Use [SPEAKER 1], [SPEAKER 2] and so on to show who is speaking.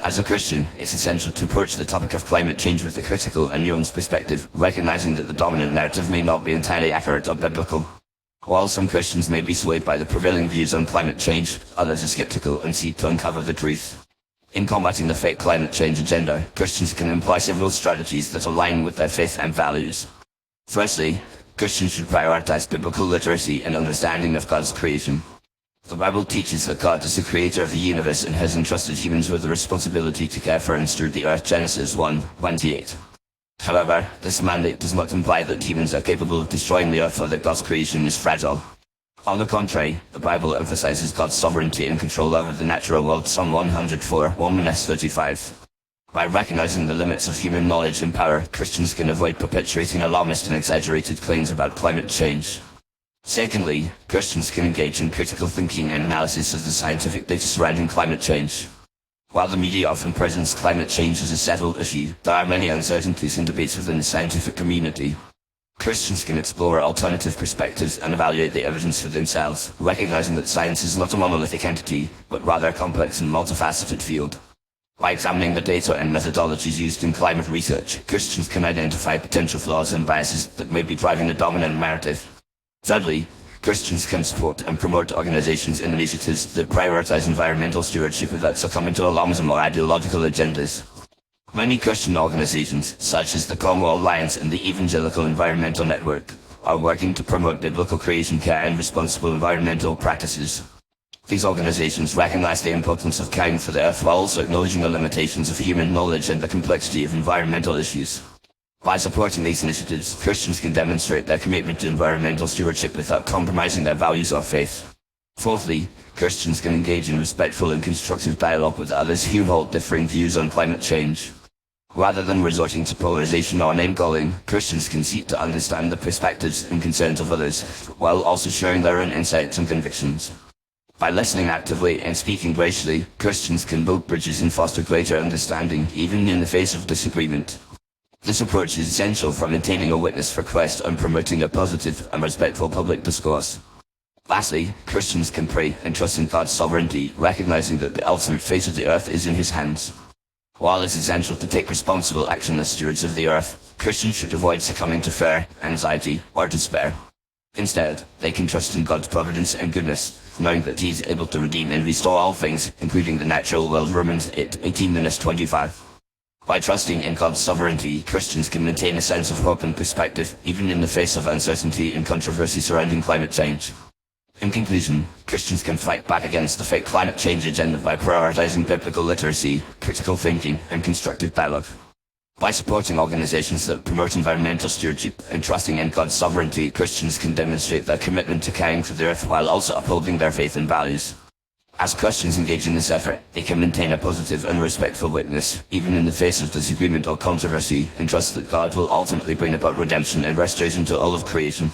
[SPEAKER 1] As a Christian, it's essential to approach the topic of climate change with a critical and nuanced perspective, recognizing that the dominant narrative may not be entirely accurate or biblical. While some Christians may be swayed by the prevailing views on climate change, others are skeptical and seek to uncover the truth. In combating the fake climate change agenda, Christians can employ several strategies that align with their faith and values. Firstly, Christians should prioritize biblical literacy and understanding of God's creation. The Bible teaches that God is the creator of the universe and has entrusted humans with the responsibility to care for and steward the earth. Genesis 1:28. However, this mandate does not imply that humans are capable of destroying the earth or that God's creation is fragile. On the contrary, the Bible emphasizes God's sovereignty and control over the natural world. Psalm 104:1-35. By recognizing the limits of human knowledge and power, Christians can avoid perpetuating alarmist and exaggerated claims about climate change. Secondly, Christians can engage in critical thinking and analysis of the scientific data surrounding climate change. While the media often presents climate change as a settled issue, there are many uncertainties and debates within the scientific community. Christians can explore alternative perspectives and evaluate the evidence for themselves, recognizing that science is not a monolithic entity, but rather a complex and multifaceted field. By examining the data and methodologies used in climate research, Christians can identify potential flaws and biases that may be driving the dominant narrative. Thirdly, Christians can support and promote organizations and initiatives that prioritize environmental stewardship without succumbing to alarmism or ideological agendas. Many Christian organizations, such as the Cornwall Alliance and the Evangelical Environmental Network, are working to promote biblical creation care and responsible environmental practices. These organizations recognize the importance of caring for the earth while also acknowledging the limitations of human knowledge and the complexity of environmental issues. By supporting these initiatives, Christians can demonstrate their commitment to environmental stewardship without compromising their values or faith. Fourthly, Christians can engage in respectful and constructive dialogue with others who hold differing views on climate change. Rather than resorting to polarization or name-calling, Christians can seek to understand the perspectives and concerns of others, while also sharing their own insights and convictions. By listening actively and speaking graciously, Christians can build bridges and foster greater understanding, even in the face of disagreement. This approach is essential for maintaining a witness for Christ and promoting a positive and respectful public discourse. Lastly, Christians can pray and trust in God's sovereignty, recognizing that the ultimate fate of the earth is in His hands. While it's essential to take responsible action as stewards of the earth, Christians should avoid succumbing to fear, anxiety, or despair. Instead, they can trust in God's providence and goodness, knowing that He is able to redeem and restore all things, including the natural world. Romans 8:18-25. By trusting in God's sovereignty, Christians can maintain a sense of hope and perspective, even in the face of uncertainty and controversy surrounding climate change. In conclusion, Christians can fight back against the fake climate change agenda by prioritizing biblical literacy, critical thinking, and constructive dialogue. By supporting organizations that promote environmental stewardship and trusting in God's sovereignty, Christians can demonstrate their commitment to caring for the earth while also upholding their faith and values. As Christians engage in this effort, they can maintain a positive and respectful witness, even in the face of disagreement or controversy, and trust that God will ultimately bring about redemption and restoration to all of creation.